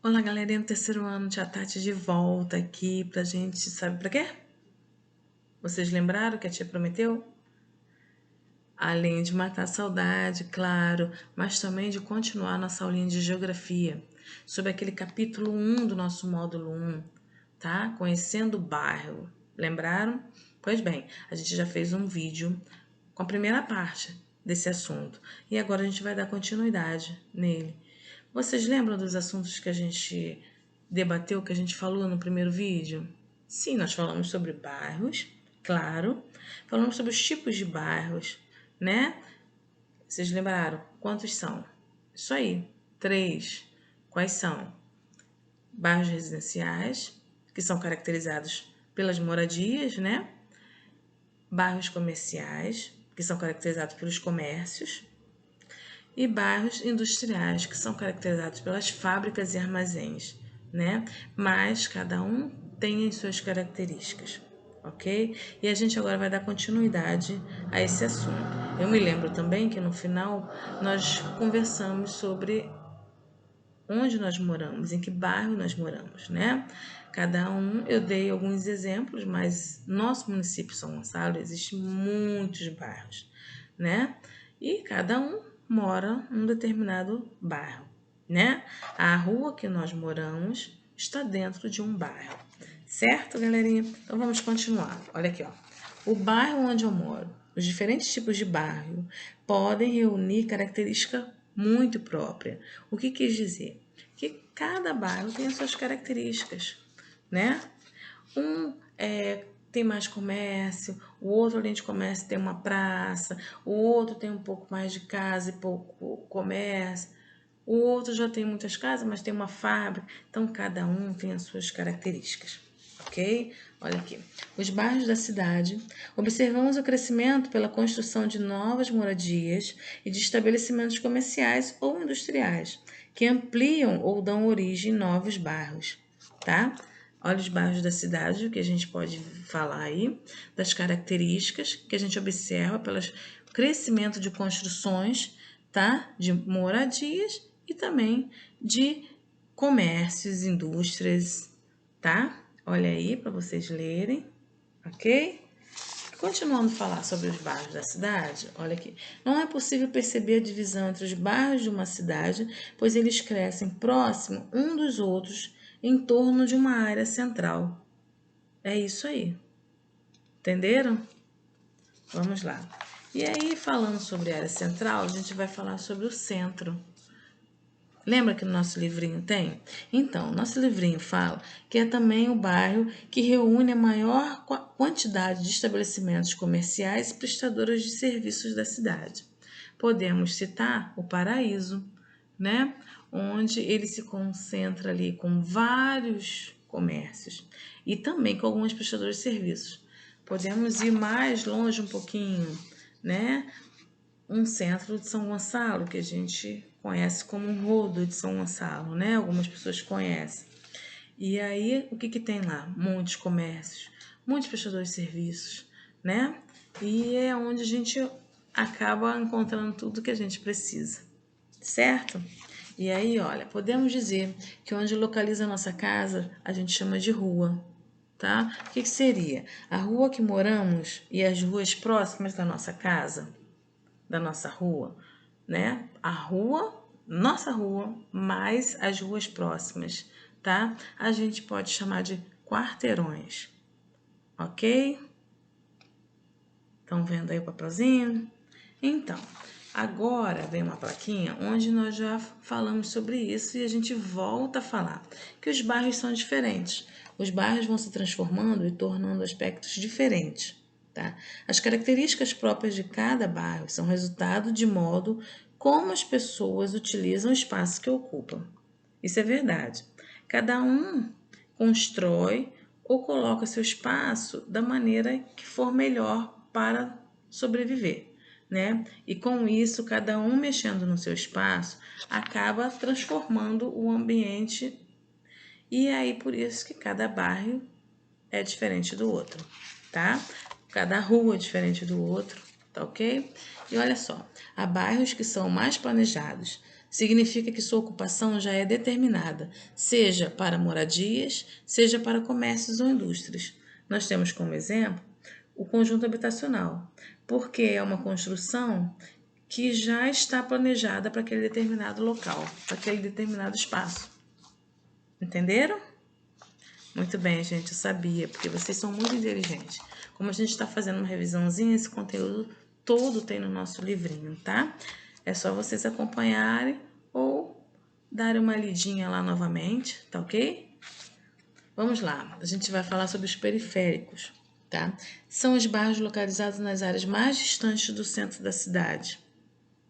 Olá, galerinha do terceiro ano, tia Tati de volta aqui pra gente, sabe pra quê? Vocês lembraram que a tia prometeu? Além de matar a saudade, claro, mas também de continuar nossa aulinha de geografia, sobre aquele capítulo 1 do nosso módulo 1, tá? Conhecendo o bairro. Lembraram? Pois bem, a gente já fez um vídeo com a primeira parte desse assunto e agora a gente vai dar continuidade nele. Vocês lembram dos assuntos que a gente debateu, que a gente falou no primeiro vídeo? Sim, nós falamos sobre bairros, claro. Falamos sobre os tipos de bairros, né? Vocês lembraram? Quantos são? Isso aí, 3. Quais são? Bairros residenciais, que são caracterizados pelas moradias, né? Bairros comerciais, que são caracterizados pelos comércios, e bairros industriais, que são caracterizados pelas fábricas e armazéns, né? Mas cada um tem as suas características, ok? E a gente agora vai dar continuidade a esse assunto. Eu me lembro também que no final nós conversamos sobre onde nós moramos, em que bairro nós moramos, né? Cada um, eu dei alguns exemplos, mas nosso município São Gonçalo existe muitos bairros, né? E cada um mora num determinado bairro, né? A rua que nós moramos está dentro de um bairro, certo, galerinha? Então vamos continuar. Olha aqui, ó. O bairro onde eu moro, os diferentes tipos de bairro podem reunir característica muito própria. O que quis dizer? Que cada bairro tem as suas características, né? Tem mais comércio, o outro além de comércio tem uma praça, o outro tem um pouco mais de casa e pouco comércio, o outro já tem muitas casas, mas tem uma fábrica. Então, cada um tem as suas características, ok? Olha aqui. Os bairros da cidade, observamos o crescimento pela construção de novas moradias e de estabelecimentos comerciais ou industriais, que ampliam ou dão origem a novos bairros, tá? Olha os bairros da cidade, o que a gente pode falar aí, das características que a gente observa pelo crescimento de construções, tá? De moradias e também de comércios, indústrias, tá? Olha aí para vocês lerem, ok? Continuando a falar sobre os bairros da cidade, olha aqui. Não é possível perceber a divisão entre os bairros de uma cidade, pois eles crescem próximo um dos outros em torno de uma área central. É isso aí. Entenderam? Vamos lá. E aí, falando sobre a área central, a gente vai falar sobre o centro. Lembra que no nosso livrinho tem? Então, nosso livrinho fala que é também o bairro que reúne a maior quantidade de estabelecimentos comerciais e prestadores de serviços da cidade. Podemos citar o Paraíso, né? Onde ele se concentra ali com vários comércios e também com alguns prestadores de serviços. Podemos ir mais longe um pouquinho, né? Um centro de São Gonçalo, que a gente conhece como um rodo de São Gonçalo, né? Algumas pessoas conhecem. E aí, o que tem lá? Muitos comércios, muitos prestadores de serviços, né? E é onde a gente acaba encontrando tudo que a gente precisa, certo? E aí, olha, podemos dizer que onde localiza a nossa casa, a gente chama de rua, tá? O que seria? A rua que moramos e as ruas próximas da nossa casa, da nossa rua, né? A rua, nossa rua, mais as ruas próximas, tá? A gente pode chamar de quarteirões, ok? Estão vendo aí o papelzinho? Então, agora vem uma plaquinha onde nós já falamos sobre isso e a gente volta a falar que os bairros são diferentes. Os bairros vão se transformando e tornando aspectos diferentes. Tá? As características próprias de cada bairro são resultado de modo como as pessoas utilizam o espaço que ocupam. Isso é verdade. Cada um constrói ou coloca seu espaço da maneira que for melhor para sobreviver, né? E com isso, cada um mexendo no seu espaço acaba transformando o ambiente, e aí por isso que cada bairro é diferente do outro, tá? Cada rua é diferente do outro, tá ok? E olha só, há bairros que são mais planejados, significa que sua ocupação já é determinada, seja para moradias, seja para comércios ou indústrias. Nós temos como exemplo o conjunto habitacional, porque é uma construção que já está planejada para aquele determinado local, para aquele determinado espaço. Entenderam? Muito bem, gente, eu sabia, porque vocês são muito inteligentes. Como a gente está fazendo uma revisãozinha, esse conteúdo todo tem no nosso livrinho, tá? É só vocês acompanharem ou darem uma lidinha lá novamente, tá ok? Vamos lá, a gente vai falar sobre os periféricos, tá? São os bairros localizados nas áreas mais distantes do centro da cidade,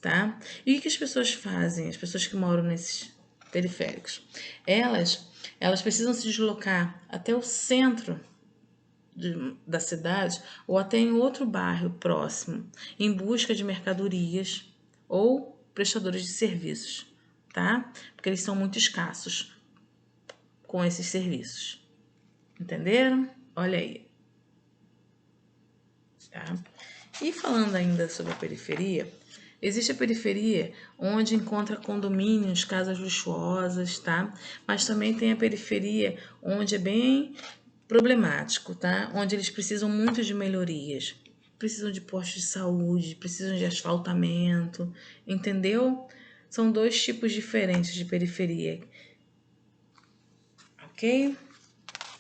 tá? E o que as pessoas fazem, as pessoas que moram nesses periféricos? Elas precisam se deslocar até o centro da cidade ou até em outro bairro próximo, em busca de mercadorias ou prestadores de serviços, tá? Porque eles são muito escassos com esses serviços. Entenderam? Olha aí. Tá? E falando ainda sobre a periferia, existe a periferia onde encontra condomínios, casas luxuosas, tá? Mas também tem a periferia onde é bem problemático, tá? Onde eles precisam muito de melhorias. Precisam de postos de saúde, precisam de asfaltamento, entendeu? São dois tipos diferentes de periferia, ok?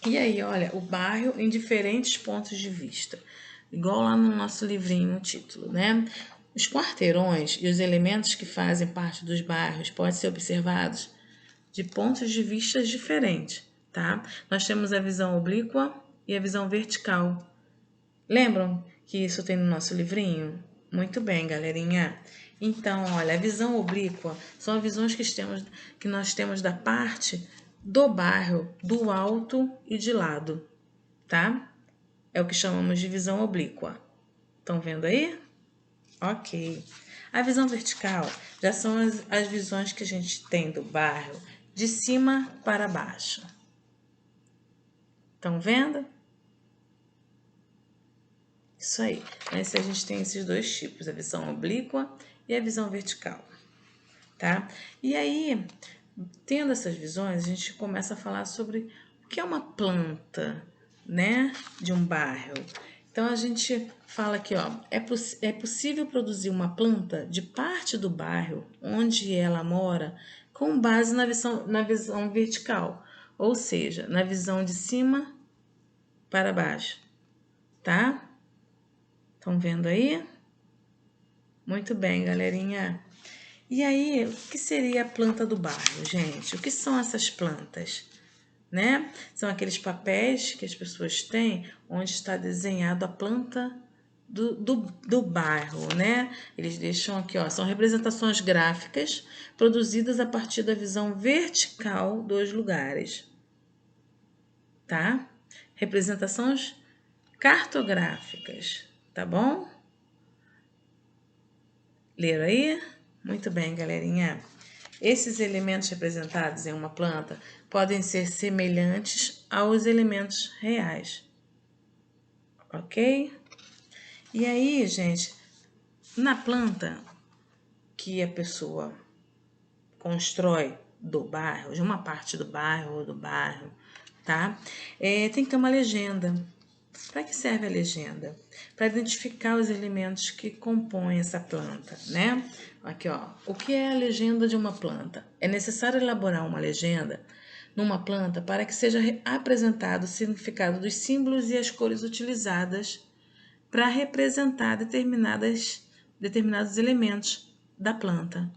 E aí, olha, o bairro em diferentes pontos de vista. Igual lá no nosso livrinho, o título, né? Os quarteirões e os elementos que fazem parte dos bairros podem ser observados de pontos de vista diferentes, tá? Nós temos a visão oblíqua e a visão vertical. Lembram que isso tem no nosso livrinho? Muito bem, galerinha. Então, olha, a visão oblíqua são as visões que nós temos da parte do bairro, do alto e de lado, tá? É o que chamamos de visão oblíqua. Estão vendo aí? Ok. A visão vertical já são as visões que a gente tem do bairro de cima para baixo. Estão vendo? Isso aí. Mas a gente tem esses dois tipos, a visão oblíqua e a visão vertical, tá? E aí, tendo essas visões, a gente começa a falar sobre o que é uma planta, né, de um bairro. Então, a gente fala aqui, ó, é possível produzir uma planta de parte do bairro onde ela mora com base na visão vertical, ou seja, na visão de cima para baixo, tá? Estão vendo aí? Muito bem, galerinha. E aí, o que seria a planta do bairro, gente? O que são essas plantas? Né? São aqueles papéis que as pessoas têm onde está desenhado a planta do bairro, né? Eles deixam aqui, ó, são representações gráficas produzidas a partir da visão vertical dos lugares, tá? Representações cartográficas, tá bom? Leram aí? Muito bem, galerinha. Esses elementos representados em uma planta podem ser semelhantes aos elementos reais, ok? E aí, gente, na planta que a pessoa constrói do bairro, de uma parte do bairro ou do bairro, tá? Tem que ter uma legenda. Para que serve a legenda? Para identificar os elementos que compõem essa planta, né? Aqui, ó. O que é a legenda de uma planta? É necessário elaborar uma legenda numa planta para que seja apresentado o significado dos símbolos e as cores utilizadas para representar determinados elementos da planta.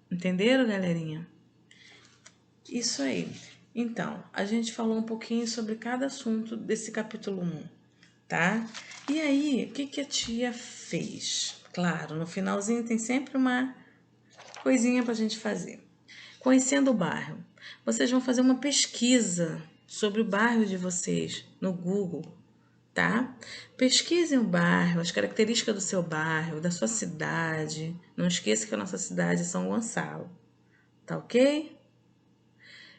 Entenderam, galerinha? Isso aí. Então, a gente falou um pouquinho sobre cada assunto desse capítulo 1, tá? E aí, o que a tia fez? Claro, no finalzinho tem sempre uma coisinha pra gente fazer. Conhecendo o bairro. Vocês vão fazer uma pesquisa sobre o bairro de vocês no Google, tá? Pesquisem o bairro, as características do seu bairro, da sua cidade. Não esqueça que a nossa cidade é São Gonçalo, tá ok?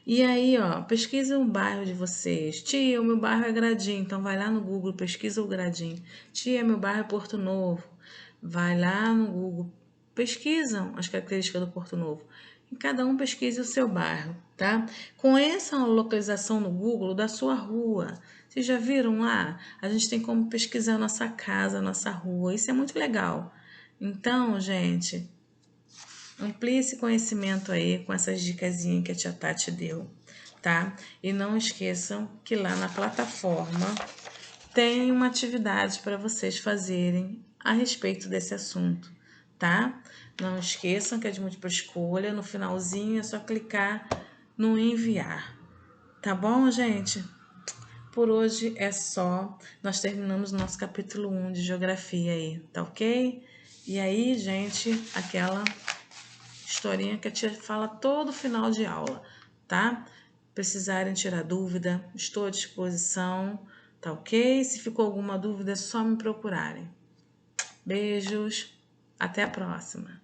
E aí, ó, pesquisa o bairro de vocês. Tia, o meu bairro é Gradim, então vai lá no Google, pesquisa o Gradim. Tia, meu bairro é Porto Novo. Vai lá no Google, pesquisam as características do Porto Novo. E cada um pesquise o seu bairro, tá? Conheçam a localização no Google da sua rua. Vocês já viram lá? A gente tem como pesquisar a nossa casa, a nossa rua. Isso é muito legal. Então, gente, amplie esse conhecimento aí com essas dicasinhas que a tia Tati deu, tá? E não esqueçam que lá na plataforma tem uma atividade para vocês fazerem a respeito desse assunto, tá? Não esqueçam que é de múltipla escolha, no finalzinho é só clicar no enviar, tá bom, gente? Por hoje é só. Nós terminamos o nosso capítulo 1 de geografia aí, tá ok? E aí, gente, aquela historinha que a tia fala todo final de aula, tá? Precisarem tirar dúvida, estou à disposição, tá ok? Se ficou alguma dúvida, é só me procurarem. Beijos, até a próxima!